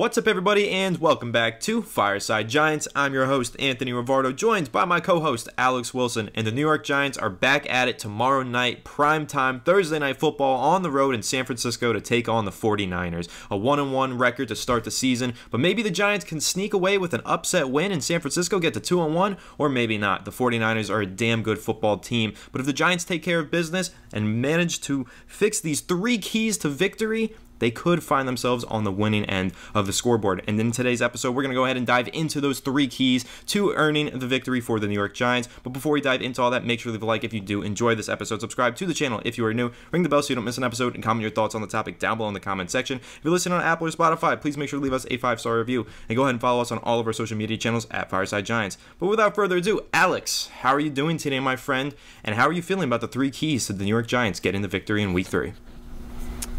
What's up, everybody, and welcome back to Fireside Giants. I'm your host, Anthony Rivardo, joined by my co-host, Alex Wilson, and the New York Giants are back at it tomorrow night, primetime Thursday Night Football on the road in San Francisco to take on the 49ers. A 1-1 record to start the season, but maybe the Giants can sneak away with an upset win in San Francisco, get to 2-1, or maybe not. The 49ers are a damn good football team, but if the Giants take care of business and manage to fix these three keys to victory, they could find themselves on the winning end of the scoreboard. And in today's episode, we're going to go ahead and dive into those three keys to earning the victory for the New York Giants. But before we dive into all that, make sure to leave a like if you do enjoy this episode. Subscribe to the channel if you are new. Ring the bell so you don't miss an episode, and comment your thoughts on the topic down below in the comment section. If you're listening on Apple or Spotify, please make sure to leave us a 5-star review. And go ahead and follow us on all of our social media channels at Fireside Giants. But without further ado, Alex, how are you doing today, my friend? And how are you feeling about the three keys to the New York Giants getting the victory in Week 3?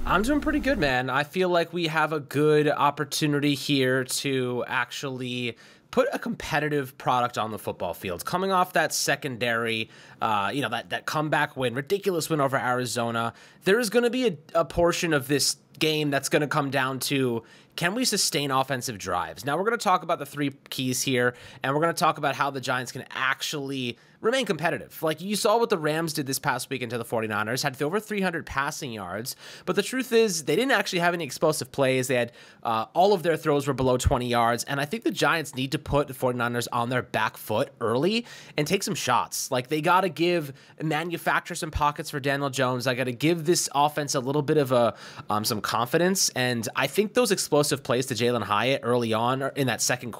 I'm doing pretty good, man. I feel like we have a good opportunity here to actually put a competitive product on the football field. Coming off that secondary, that comeback win, ridiculous win over Arizona, there is going to be a portion of this game that's going to come down to, can we sustain offensive drives? Now, we're going to talk about the three keys here, and we're going to talk about how the Giants can actually remain competitive. Like you saw what the Rams did this past weekend to the 49ers, had over 300 passing yards, but the truth is they didn't actually have any explosive plays. They had all of their throws were below 20 yards, and I think the Giants need to put the 49ers on their back foot early and take some shots. Like they got to manufacture some pockets for Daniel Jones. I got to give this offense a little bit of some confidence, and I think those explosive plays to Jalen Hyatt early on in that second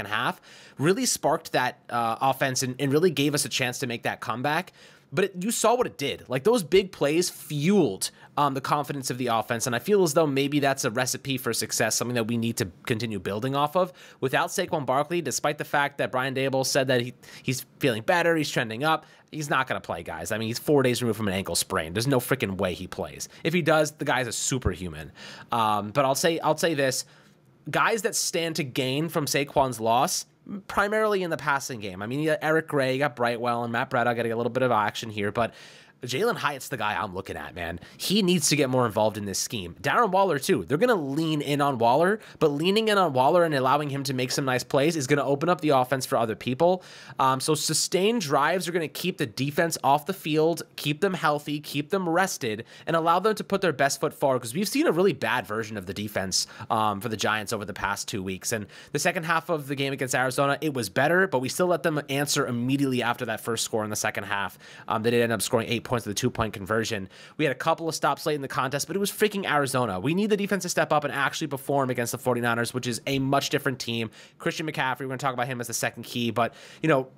half really sparked that offense and really gave us a chance to make that comeback. But you saw what it did. Like those big plays fueled the confidence of the offense, and I feel as though maybe that's a recipe for success, something that we need to continue building off of. Without Saquon Barkley, despite the fact that Brian Daboll said that he's feeling better, he's trending up, he's not going to play, guys. I mean, he's 4 days removed from an ankle sprain. There's no freaking way he plays. If he does, the guy's a superhuman. But I'll say this. Guys that stand to gain from Saquon's loss, primarily in the passing game. I mean, you got Eric Gray, you got Brightwell, and Matt Breida got to get a little bit of action here, but Jalen Hyatt's the guy I'm looking at, man. He needs to get more involved in this scheme. Darren Waller, too. They're going to lean in on Waller, but leaning in on Waller and allowing him to make some nice plays is going to open up the offense for other people. So sustained drives are going to keep the defense off the field, keep them healthy, keep them rested, and allow them to put their best foot forward, because we've seen a really bad version of the defense for the Giants over the past 2 weeks. And the second half of the game against Arizona, it was better, but we still let them answer immediately after that first score in the second half. They did end up scoring 8 points with the 2-point conversion. We had a couple of stops late in the contest, but it was freaking Arizona. We need the defense to step up and actually perform against the 49ers, which is a much different team. Christian McCaffrey, we're going to talk about him as the second key, but,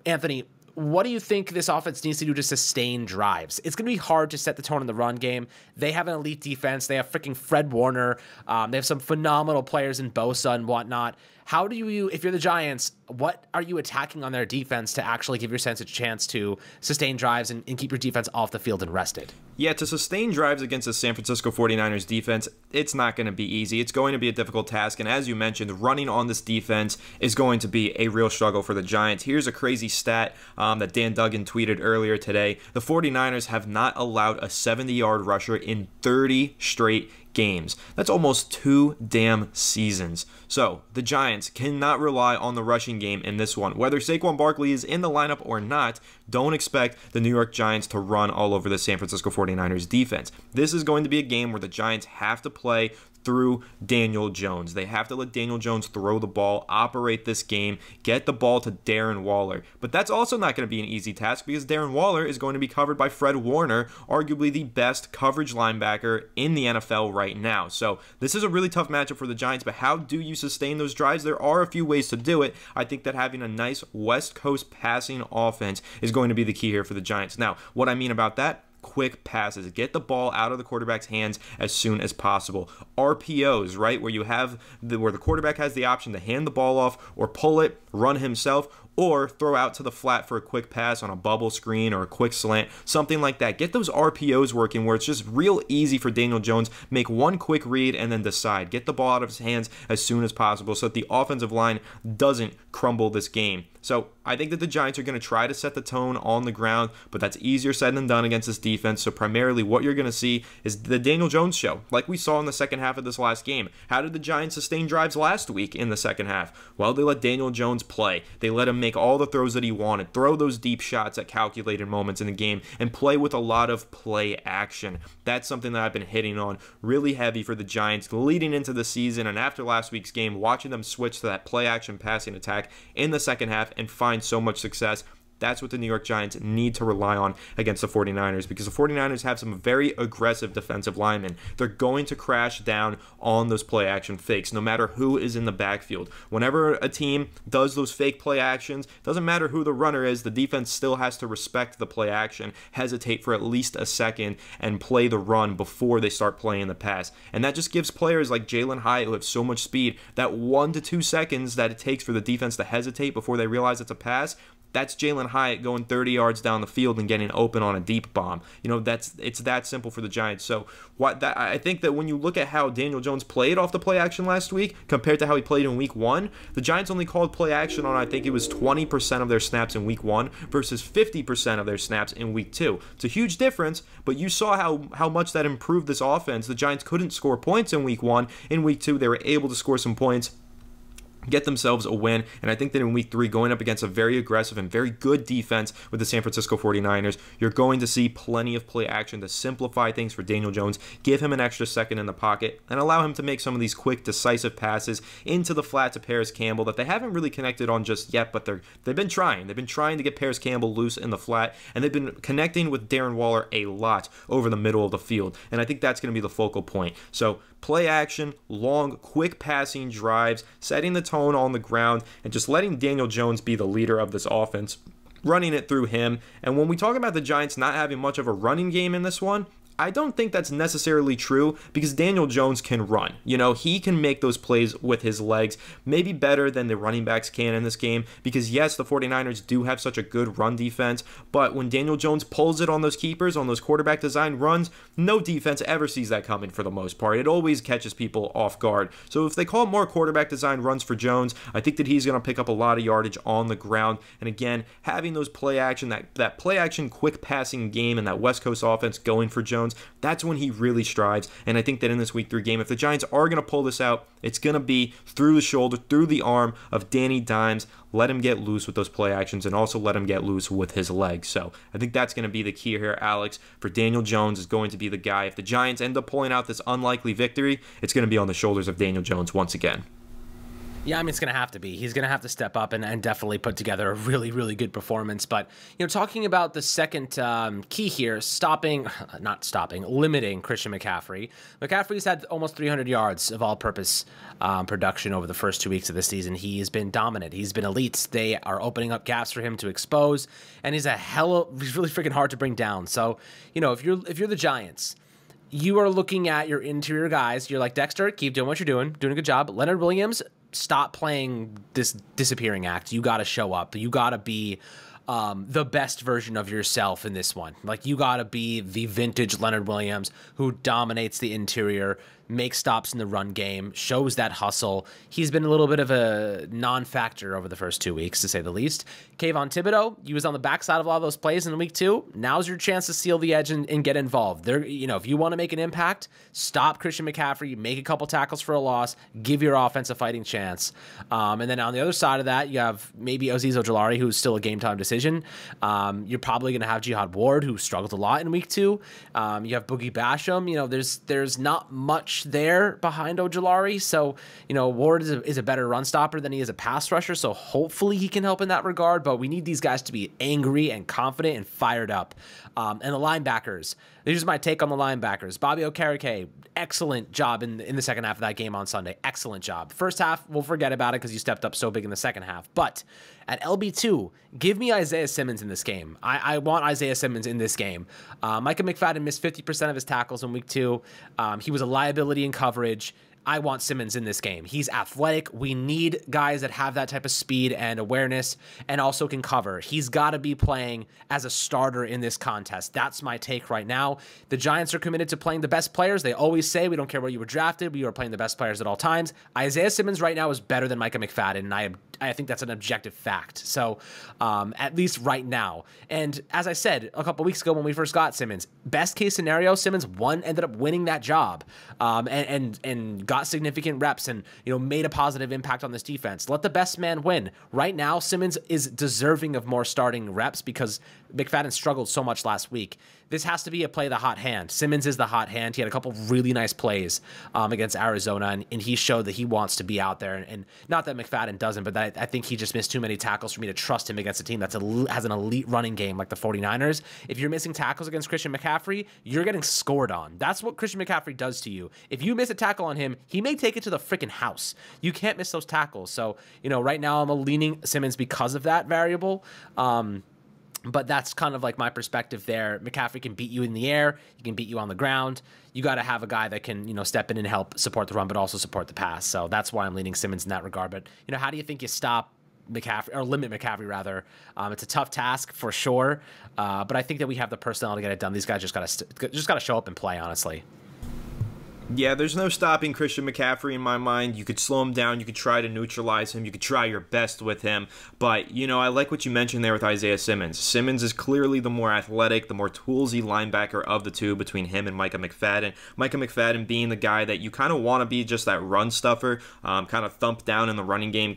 Anthony, what do you think this offense needs to do to sustain drives? It's going to be hard to set the tone in the run game. They have an elite defense. They have freaking Fred Warner. They have some phenomenal players in Bosa and whatnot. How do you, if you're the Giants, what are you attacking on their defense to actually give yourself a chance to sustain drives and keep your defense off the field and rested? Yeah, to sustain drives against the San Francisco 49ers defense, it's not going to be easy. It's going to be a difficult task, and as you mentioned, running on this defense is going to be a real struggle for the Giants. Here's a crazy stat that Dan Duggan tweeted earlier today. The 49ers have not allowed a 70-yard rusher in 30 straight games. That's almost 2 damn seasons. So the Giants cannot rely on the rushing game in this one. Whether Saquon Barkley is in the lineup or not, don't expect the New York Giants to run all over the San Francisco 49ers defense. This is going to be a game where the Giants have to play through Daniel Jones. They have to let Daniel Jones throw the ball, operate this game, get the ball to Darren Waller. But that's also not going to be an easy task, because Darren Waller is going to be covered by Fred Warner, arguably the best coverage linebacker in the NFL right now. So this is a really tough matchup for the Giants, but how do you sustain those drives? There are a few ways to do it. I think that having a nice West Coast passing offense is going to be the key here for the Giants. Now, what I mean about that, quick passes. Get the ball out of the quarterback's hands as soon as possible. RPOs, right, where the quarterback has the option to hand the ball off or pull it, run himself, or throw out to the flat for a quick pass on a bubble screen or a quick slant, something like that. Get those RPOs working where it's just real easy for Daniel Jones. Make one quick read and then decide. Get the ball out of his hands as soon as possible so that the offensive line doesn't crumble this game. So I think that the Giants are going to try to set the tone on the ground, but that's easier said than done against this defense. So primarily what you're going to see is the Daniel Jones show, like we saw in the second half of this last game. How did the Giants sustain drives last week in the second half? Well, they let Daniel Jones play. They let him make all the throws that he wanted, throw those deep shots at calculated moments in the game, and play with a lot of play action. That's something that I've been hitting on really heavy for the Giants leading into the season, and after last week's game, watching them switch to that play action passing attack in the second half and find so much success. That's what the New York Giants need to rely on against the 49ers, because the 49ers have some very aggressive defensive linemen. They're going to crash down on those play action fakes, no matter who is in the backfield. Whenever a team does those fake play actions, doesn't matter who the runner is, the defense still has to respect the play action, hesitate for at least a second, and play the run before they start playing the pass. And that just gives players like Jalen Hyatt, who have so much speed, that 1 to 2 seconds that it takes for the defense to hesitate before they realize it's a pass. That's Jalen Hyatt going 30 yards down the field and getting open on a deep bomb. It's that simple for the Giants. So I think that when you look at how Daniel Jones played off the play action last week compared to how he played in week 1, the Giants only called play action on, I think it was 20% of their snaps in week 1 versus 50% of their snaps in week 2. It's a huge difference, but you saw how much that improved this offense. The Giants couldn't score points in week 1. In week 2, they were able to score some points, get themselves a win, and I think that in week 3, going up against a very aggressive and very good defense with the San Francisco 49ers, you're going to see plenty of play action to simplify things for Daniel Jones, give him an extra second in the pocket, and allow him to make some of these quick, decisive passes into the flat to Paris Campbell that they haven't really connected on just yet, but they've been trying. They've been trying to get Paris Campbell loose in the flat, and they've been connecting with Darren Waller a lot over the middle of the field, and I think that's going to be the focal point. So play action, long, quick passing drives, setting the tone on the ground, and just letting Daniel Jones be the leader of this offense, running it through him. And when we talk about the Giants not having much of a running game in this one, I don't think that's necessarily true, because Daniel Jones can run. He can make those plays with his legs, maybe better than the running backs can in this game, because yes, the 49ers do have such a good run defense, but when Daniel Jones pulls it on those keepers, on those quarterback designed runs, no defense ever sees that coming for the most part. It always catches people off guard. So if they call more quarterback designed runs for Jones, I think that he's going to pick up a lot of yardage on the ground. And again, having those play action, that play action quick passing game and that West Coast offense going for Jones, that's when he really strives. And I think that in this week 3 game, if the Giants are going to pull this out, it's going to be through the shoulder, through the arm of Danny Dimes. Let him get loose with those play actions, and also let him get loose with his legs. So I think that's going to be the key here, Alex. For Daniel Jones is going to be the guy. If the Giants end up pulling out this unlikely victory, it's going to be on the shoulders of Daniel Jones once again. Yeah, I mean, it's going to have to be. He's going to have to step up and definitely put together a really, really good performance. But, talking about the second key here, limiting Christian McCaffrey. McCaffrey's had almost 300 yards of all-purpose production over the first 2 weeks of the season. He has been dominant. He's been elite. They are opening up gaps for him to expose, and he's really freaking hard to bring down. So, if you're the Giants, you are looking at your interior guys. You're like, Dexter, keep doing what you're doing a good job. Leonard Williams, stop playing this disappearing act. You got to show up. You got to be the best version of yourself in this one. Like, you got to be the vintage Leonard Williams who dominates the interior, makes stops in the run game, shows that hustle. He's been a little bit of a non-factor over the first 2 weeks, to say the least. Kayvon Thibodeau, he was on the backside of a lot of those plays in week 2. Now's your chance to seal the edge and get involved. If you want to make an impact, stop Christian McCaffrey, make a couple tackles for a loss, give your offense a fighting chance. And then on the other side of that, you have maybe Azeez Ojulari, who's still a game-time decision. You're probably going to have Jihad Ward, who struggled a lot in week 2. You have Boogie Basham. There's not much there behind Ojulari. So, Ward is a better run stopper than he is a pass rusher. So hopefully he can help in that regard. But we need these guys to be angry and confident and fired up. And the linebackers. Here's my take on the linebackers. Bobby Okereke, excellent job in the second half of that game on Sunday. Excellent job. First half, we'll forget about it because you stepped up so big in the second half. But at LB2, give me Isaiah Simmons in this game. I want Isaiah Simmons in this game. Micah McFadden missed 50% of his tackles in week 2. He was a liability in coverage. I want Simmons in this game. He's athletic. We need guys that have that type of speed and awareness and also can cover. He's got to be playing as a starter in this contest. That's my take right now. The Giants are committed to playing the best players. They always say, we don't care where you were drafted. We are playing the best players at all times. Isaiah Simmons right now is better than Micah McFadden, and I think that's an objective fact. So at least right now. And as I said a couple weeks ago when we first got Simmons, best case scenario, Simmons ended up winning that job, and got significant reps and made a positive impact on this defense. Let the best man win. Right now, Simmons is deserving of more starting reps because McFadden struggled so much last week. This has to be a play the hot hand. Simmons is the hot hand. He had a couple really nice plays against Arizona, and he showed that he wants to be out there. And not that McFadden doesn't, but I think he just missed too many tackles for me to trust him against a team that has an elite running game like the 49ers. If you're missing tackles against Christian McCaffrey, you're getting scored on. That's what Christian McCaffrey does to you. If you miss a tackle on him, he may take it to the freaking house. You can't miss those tackles. So, right now I'm leaning Simmons because of that variable. But that's kind of like my perspective there. McCaffrey can beat you in the air. He can beat you on the ground. You got to have a guy that can, step in and help support the run, but also support the pass. So that's why I'm leaning Simmons in that regard. But, how do you think you stop McCaffrey, or limit McCaffrey rather? It's a tough task for sure. But I think that we have the personnel to get it done. These guys just got to show up and play, honestly. Yeah, there's no stopping Christian McCaffrey in my mind. You could slow him down. You could try to neutralize him. You could try your best with him. But, I like what you mentioned there with Isaiah Simmons. Simmons is clearly the more athletic, the more toolsy linebacker of the two between him and Micah McFadden. Micah McFadden being the guy that you kind of want to be just that run stuffer, kind of thump down in the running game,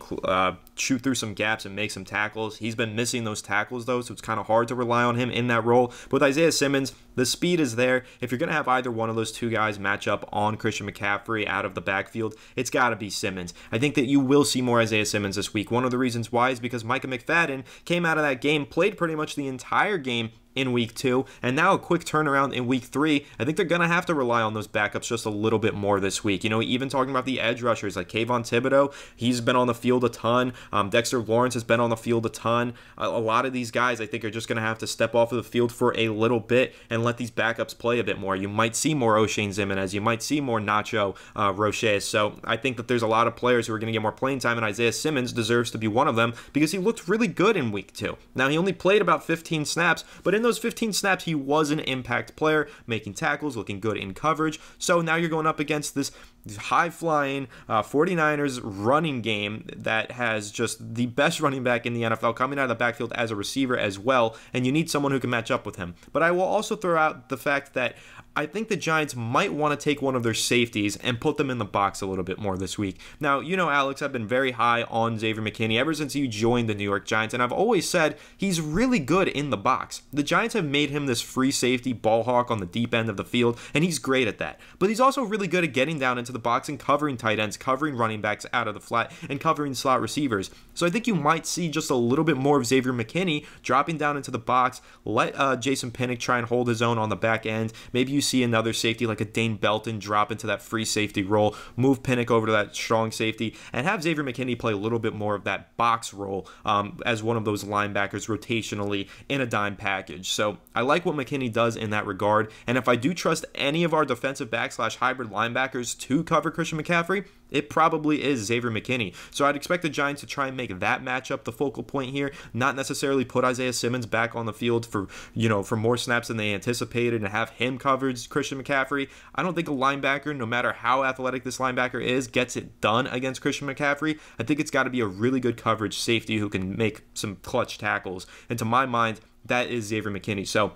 shoot through some gaps and make some tackles. He's been missing those tackles, though, so it's kind of hard to rely on him in that role. But with Isaiah Simmons, the speed is there. If you're going to have either one of those two guys match up on Christian McCaffrey out of the backfield, it's got to be Simmons. I think that you will see more Isaiah Simmons this week. One of the reasons why is because Micah McFadden came out of that game, played pretty much the entire game in week 2, and now a quick turnaround in week 3. I think they're going to have to rely on those backups just a little bit more this week. Even talking about the edge rushers like Kayvon Thibodeau, he's been on the field a ton. Dexter Lawrence has been on the field a ton. A lot of these guys, I think, are just going to have to step off of the field for a little bit and let these backups play a bit more. You might see more O'Shane Ximines. You might see more Nacho Roches. So I think that there's a lot of players who are going to get more playing time, and Isaiah Simmons deserves to be one of them because he looked really good in week 2. Now, he only played about 15 snaps, but in those 15 snaps, he was an impact player, making tackles, looking good in coverage. So now you're going up against this high-flying 49ers running game that has just the best running back in the NFL coming out of the backfield as a receiver as well, and you need someone who can match up with him. But I will also throw out the fact that I think the Giants might want to take one of their safeties and put them in the box a little bit more this week. Now, Alex, I've been very high on Xavier McKinney ever since he joined the New York Giants, and I've always said he's really good in the box. The Giants have made him this free safety ball hawk on the deep end of the field, and he's great at that. But he's also really good at getting down into the box and covering tight ends, covering running backs out of the flat, and covering slot receivers. So I think you might see just a little bit more of Xavier McKinney dropping down into the box, let Jason Pinnock try and hold his own on the back end. Maybe you see another safety like a Dane Belton drop into that free safety role, move Pinnock over to that strong safety, and have Xavier McKinney play a little bit more of that box role as one of those linebackers rotationally in a dime package. So I like what McKinney does in that regard, and if I do trust any of our defensive back / hybrid linebackers to cover Christian McCaffrey, it probably is Xavier McKinney. So I'd expect the Giants to try and make that matchup the focal point here, not necessarily put Isaiah Simmons back on the field for more snaps than they anticipated and have him covered Christian McCaffrey. I don't think a linebacker, no matter how athletic this linebacker is, gets it done against Christian McCaffrey. I think it's got to be a really good coverage safety who can make some clutch tackles. And to my mind, that is Xavier McKinney. So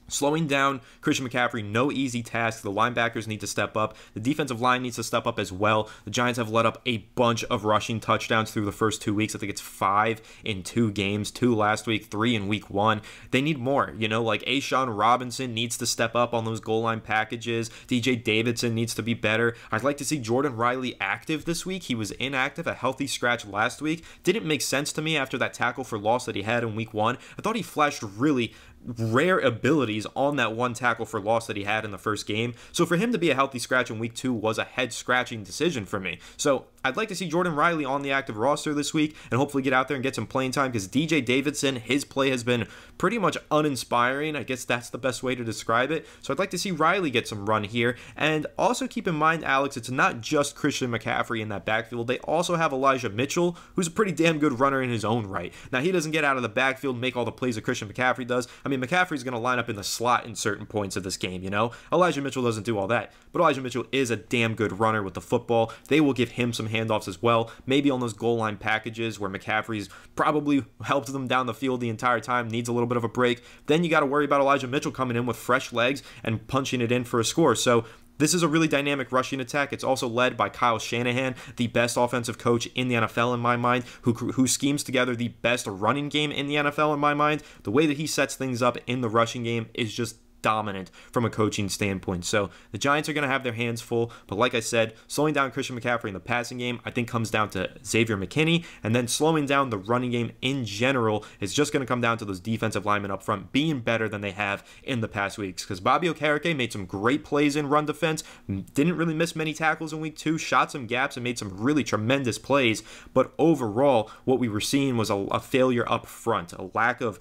slowing down Christian McCaffrey, no easy task. The linebackers need to step up. The defensive line needs to step up as well. The Giants have let up a bunch of rushing touchdowns through the first 2 weeks. I think it's 5 in 2 games, 2 last week, 3 in week 1. They need more. Like A'Shawn Robinson needs to step up on those goal line packages. DJ Davidson needs to be better. I'd like to see Jordan Riley active this week. He was inactive, a healthy scratch last week. Didn't make sense to me after that tackle for loss that he had in week 1. I thought he flashed really rare abilities on that one tackle for loss that he had in the first game. So for him to be a healthy scratch in week 2 was a head-scratching decision for me. So I'd like to see Jordan Riley on the active roster this week and hopefully get out there and get some playing time because DJ Davidson, his play has been pretty much uninspiring. I guess that's the best way to describe it. So I'd like to see Riley get some run here. And also keep in mind, Alex, it's not just Christian McCaffrey in that backfield. They also have Elijah Mitchell, who's a pretty damn good runner in his own right. Now, he doesn't get out of the backfield and make all the plays that Christian McCaffrey does. I mean, McCaffrey's going to line up in the slot in certain points of this game, Elijah Mitchell doesn't do all that, but Elijah Mitchell is a damn good runner with the football. They will give him some handoffs as well, maybe on those goal line packages where McCaffrey's probably helped them down the field the entire time, needs a little bit of a break. Then you got to worry about Elijah Mitchell coming in with fresh legs and punching it in for a score. So this is a really dynamic rushing attack. It's also led by Kyle Shanahan, the best offensive coach in the NFL in my mind, who schemes together the best running game in the NFL in my mind. The way that he sets things up in the rushing game is just dominant from a coaching standpoint. So the Giants are going to have their hands full, but like I said, slowing down Christian McCaffrey in the passing game I think comes down to Xavier McKinney, and then slowing down the running game in general is just going to come down to those defensive linemen up front being better than they have in the past weeks, because Bobby Okereke made some great plays in run defense, didn't really miss many tackles in week 2, shot some gaps and made some really tremendous plays, but overall what we were seeing was a failure up front, a lack of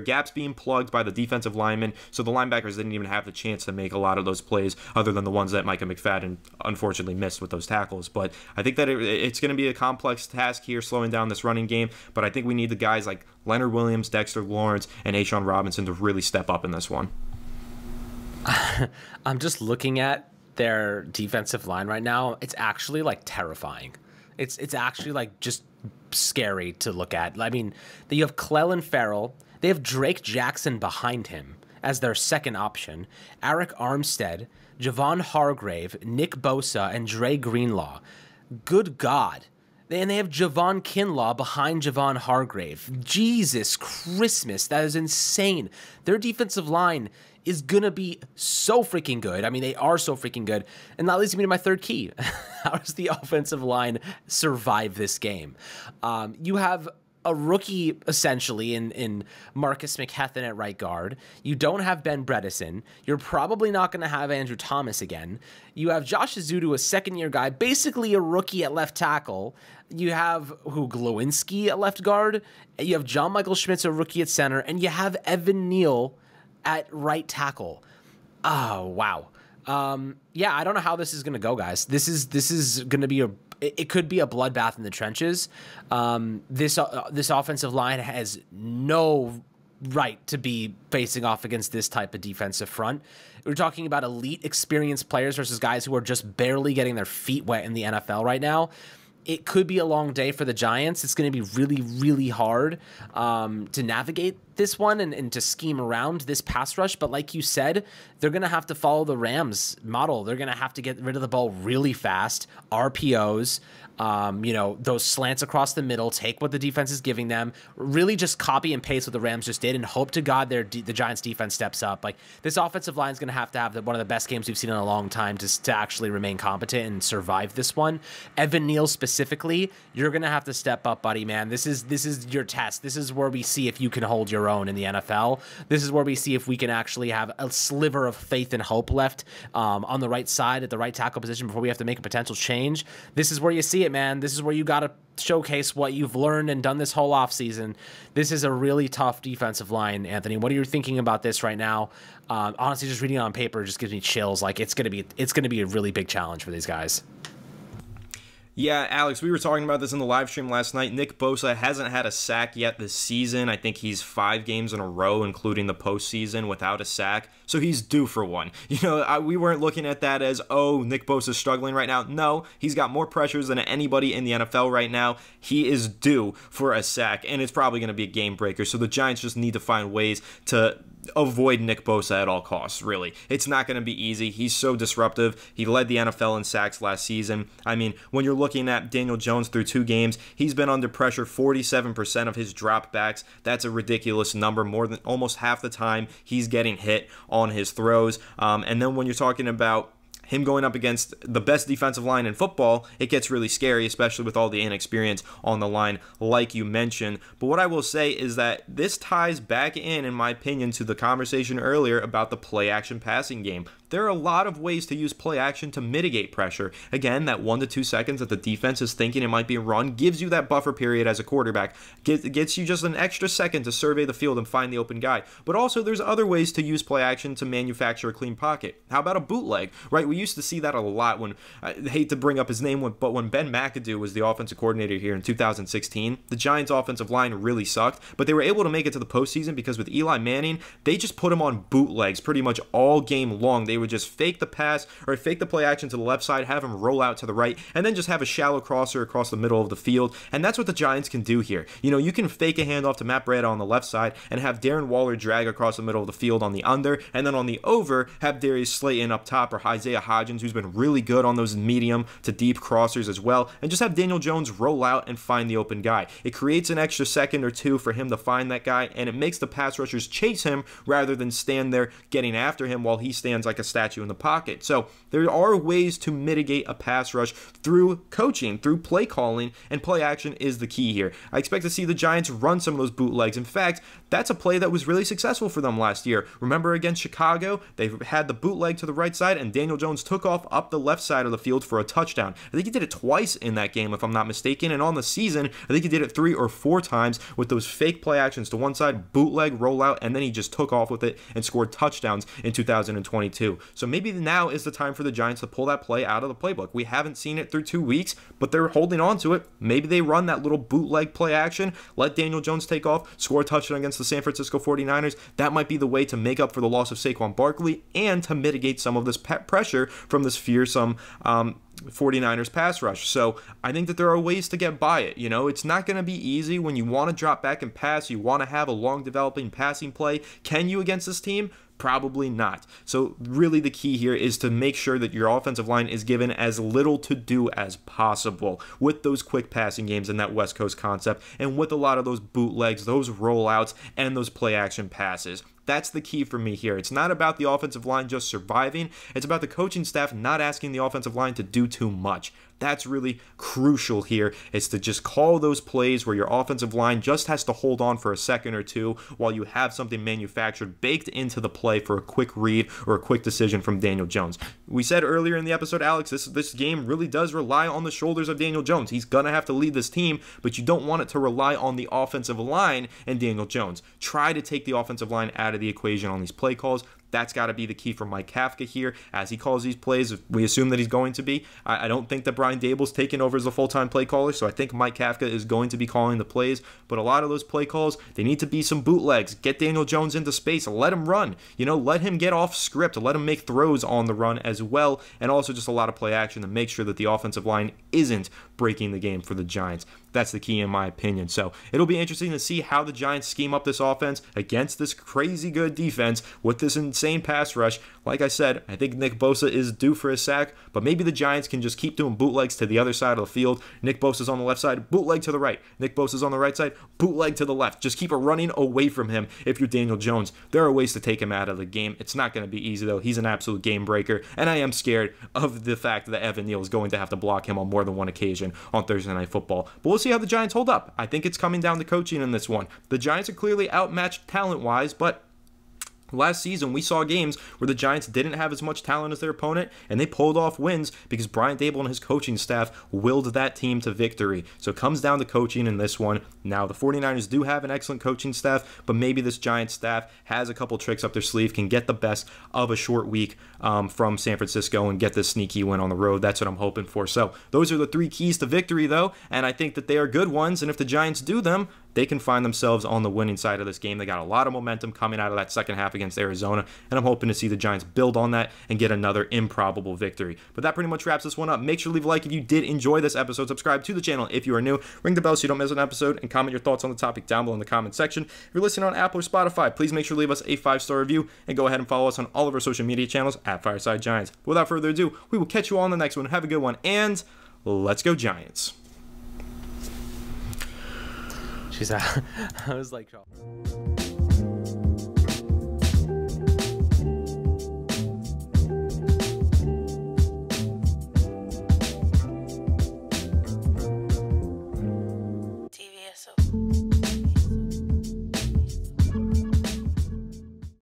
gaps being plugged by the defensive linemen, so the linebackers didn't even have the chance to make a lot of those plays other than the ones that Micah McFadden unfortunately missed with those tackles. But I think that it's going to be a complex task here slowing down this running game, but I think we need the guys like Leonard Williams, Dexter Lawrence, and A'Shawn Robinson to really step up in this one. I'm just looking at their defensive line right now. It's actually like terrifying. It's actually like just scary to look at. I mean, you have Clelin Ferrell. They have Drake Jackson behind him as their second option. Arik Armstead, Javon Hargrave, Nick Bosa, and Dre Greenlaw. Good God. And they have Javon Kinlaw behind Javon Hargrave. Jesus Christmas, that is insane. Their defensive line is going to be so freaking good. I mean, they are so freaking good. And that leads me to my third key. How does the offensive line survive this game? You have a rookie, essentially, in Marcus McHethan at right guard. You don't have Ben Bredesen. You're probably not going to have Andrew Thomas again. You have Josh Azudu, a second-year guy, basically a rookie at left tackle. You have Glowinski at left guard. You have John Michael Schmitz, a rookie at center. And you have Evan Neal at right tackle. Oh, wow. Yeah, I don't know how this is going to go, guys. This is going to be it could be a bloodbath in the trenches. This offensive line has no right to be facing off against this type of defensive front. We're talking about elite experienced players versus guys who are just barely getting their feet wet in the NFL right now. It could be a long day for the Giants. It's going to be really, really hard to navigate this one and to scheme around this pass rush. But like you said, they're going to have to follow the Rams model. They're going to have to get rid of the ball really fast, RPOs, those slants across the middle, take what the defense is giving them, really just copy and paste what the Rams just did and hope to God the Giants defense steps up. Like, this offensive line is going to have one of the best games we've seen in a long time to actually remain competent and survive this one. Evan Neal specifically, you're going to have to step up, buddy, man. This is your test. This is where we see if you can hold your own in the NFL. This is where we see if we can actually have a sliver of faith and hope left on the right side at the right tackle position before we have to make a potential change. This is where you see it, man. This is where you got to showcase what you've learned and done this whole offseason. This is a really tough defensive line, Anthony. What are you thinking about this right now? Honestly, just reading it on paper just gives me chills. Like, it's gonna be a really big challenge for these guys. Yeah, Alex, we were talking about this in the live stream last night. Nick Bosa hasn't had a sack yet this season. I think he's 5 games in a row, including the postseason, without a sack. So he's due for one. We weren't looking at that as, oh, Nick Bosa's struggling right now. No, he's got more pressures than anybody in the NFL right now. He is due for a sack, and it's probably going to be a game breaker. So the Giants just need to find ways to avoid Nick Bosa at all costs, really. It's not going to be easy. He's so disruptive. He led the NFL in sacks last season. I mean, when you're looking at Daniel Jones through 2 games, he's been under pressure 47% of his dropbacks. That's a ridiculous number. More than almost half the time he's getting hit on his throws. And then when you're talking about him going up against the best defensive line in football, it gets really scary, especially with all the inexperience on the line, like you mentioned. But what I will say is that this ties back in my opinion, to the conversation earlier about the play-action passing game. there are a lot of ways to use play action to mitigate pressure. Again, that 1 to 2 seconds that the defense is thinking it might be a run gives you that buffer period as a quarterback. Gets you just an extra second to survey the field and find the open guy. But also, there's other ways to use play action to manufacture a clean pocket. How about a bootleg, right? We used to see that a lot when, I hate to bring up his name, but when Ben McAdoo was the offensive coordinator here in 2016, the Giants offensive line really sucked, but they were able to make it to the postseason because with Eli Manning, they just put him on bootlegs pretty much all game long. They would just fake the pass or fake the play action to the left side, have him roll out to the right, and then just have a shallow crosser across the middle of the field. And that's what the Giants can do here. You know, you can fake a handoff to Matt Breida on the left side and have Darren Waller drag across the middle of the field on the under, and then on the over, have Darius Slayton up top or Isaiah Hodgins, who's been really good on those medium to deep crossers as well, and just have Daniel Jones roll out and find the open guy. It creates an extra second or two for him to find that guy, and it makes the pass rushers chase him rather than stand there getting after him while he stands like a statue in the pocket. So there are ways to mitigate a pass rush through coaching, through play calling, and play action is the key here. I expect to see the Giants run some of those bootlegs. In fact, that's a play that was really successful for them last year. Remember against Chicago, they had the bootleg to the right side, and Daniel Jones took off up the left side of the field for a touchdown. I think he did it twice in that game, if I'm not mistaken, and on the season, I think he did it 3 or 4 times with those fake play actions to one side, bootleg, rollout, and then he just took off with it and scored touchdowns in 2022. So maybe now is the time for the Giants to pull that play out of the playbook. We haven't seen it through 2 weeks, but they're holding on to it. Maybe they run that little bootleg play action, let Daniel Jones take off, score a touchdown against the San Francisco 49ers. That might be the way to make up for the loss of Saquon Barkley and to mitigate some of this pressure from this fearsome 49ers pass rush. So I think that there are ways to get by it. You know, it's not going to be easy when you want to drop back and pass. You want to have a long developing passing play. Can you against this team? Probably not. So really the key here is to make sure that your offensive line is given as little to do as possible with those quick passing games and that West Coast concept, and with a lot of those bootlegs, those rollouts, and those play action passes. That's the key for me here. It's not about the offensive line just surviving. It's about the coaching staff not asking the offensive line to do too much. That's really crucial here, is to just call those plays where your offensive line just has to hold on for a second or two while you have something manufactured, baked into the play for a quick read or a quick decision from Daniel Jones. We said earlier in the episode, Alex, this game really does rely on the shoulders of Daniel Jones. He's going to have to lead this team, but you don't want it to rely on the offensive line and Daniel Jones. Try to take the offensive line out of the equation on these play calls. That's got to be the key for Mike Kafka here as he calls these plays. We assume that he's going to be. I don't think that Brian Dable's taken over as the full-time play caller, so I think Mike Kafka is going to be calling the plays. But a lot of those play calls, they need to be some bootlegs. Get Daniel Jones into space. Let him run. You know, let him get off script. Let him make throws on the run as well. And also just a lot of play action to make sure that the offensive line isn't breaking the game for the Giants. That's the key in my opinion. So it'll be interesting to see how the Giants scheme up this offense against this crazy good defense with this insane pass rush. Like I said, I think Nick Bosa is due for a sack, but maybe the Giants can just keep doing bootlegs to the other side of the field. Nick Bosa's on the left side, bootleg to the right. Nick Bosa's on the right side, bootleg to the left. Just keep running away from him if you're Daniel Jones. There are ways to take him out of the game. It's not going to be easy, though. He's an absolute game breaker, and I am scared of the fact that Evan Neal is going to have to block him on more than one occasion on Thursday Night Football. But we'll see how the Giants hold up. I think it's coming down to coaching in this one. The Giants are clearly outmatched talent-wise, but last season, we saw games where the Giants didn't have as much talent as their opponent, and they pulled off wins because Brian Dable and his coaching staff willed that team to victory. So it comes down to coaching in this one. Now, the 49ers do have an excellent coaching staff, but maybe this Giants staff has a couple tricks up their sleeve, can get the best of a short week from San Francisco and get this sneaky win on the road. That's what I'm hoping for. So those are the 3 keys to victory, though, and I think that they are good ones, and if the Giants do them, they can find themselves on the winning side of this game. They got a lot of momentum coming out of that second half against Arizona, and I'm hoping to see the Giants build on that and get another improbable victory. But that pretty much wraps this one up. Make sure to leave a like if you did enjoy this episode. Subscribe to the channel if you are new. Ring the bell so you don't miss an episode, and comment your thoughts on the topic down below in the comment section. If you're listening on Apple or Spotify, please make sure to leave us a 5-star review, and go ahead and follow us on all of our social media channels at Fireside Giants. But without further ado, we will catch you all on the next one. Have a good one, and let's go Giants. She's out. I was like, TVSO.